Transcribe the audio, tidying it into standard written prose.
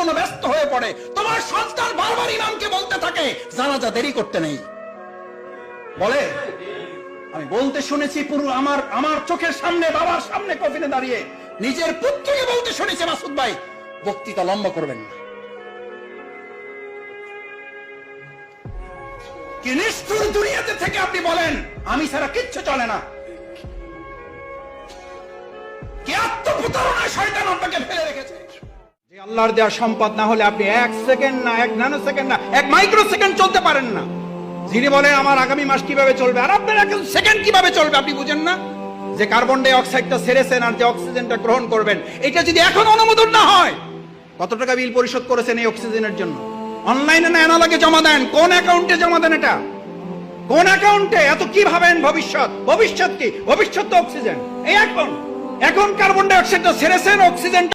জন্য ব্যস্ত হয়ে পড়ে, তোমার সন্তান বারবার ইমামকে বলতে থাকে জানাজা দেরি করতে নেই। বলে, আমি বলতে শুনেছি পুরো আমার চোখের সামনে, বাবার সামনে কফিনে দাঁড়িয়ে নিজের পুত্রকে বলতে শুনেছি, মাসুদ ভাই বক্তৃতা লম্বা করবেন না। কি নিষ্ঠুর দুনিয়াতে থেকে আপনি বলেন আমি ছাড়া কিচ্ছু চলে না। কি আত্মপ্রতারণায় শয়তান আপনাকে ফেলে রেখেছে। যে আল্লাহর দেওয়া সম্পদ না হলে আপনি 1 সেকেন্ড না, 1 ন্যানো সেকেন্ড না, 1 মাইক্রো সেকেন্ড চলতে পারেন না। যিনি বলেন আমার আগামী মাস কিভাবে চলবে, আর আপনার 1 সেকেন্ড কিভাবে চলবে আপনি বুঝেন না? যে কার্বন ডাই অক্সাইডটা ছেড়েছেন আর যে অক্সিজেনটা গ্রহণ করবেন, এটা যদি এখন অনুমোদন না হয়, কত টাকা বিল পরিশোধ করেছেন এই অক্সিজেনের জন্য? অনলাইনে না অ্যানালগে জমা দেন? কোন অ্যাকাউন্টে জমা দেন? এটা কোন অ্যাকাউন্টে? এত কি ভাবেন ভবিষ্যৎ কি? ভবিষ্যৎ তো অক্সিজেন। এই এখন কার্বন ডাই অক্সাইডটা ছেড়েছেন, অক্সিজেন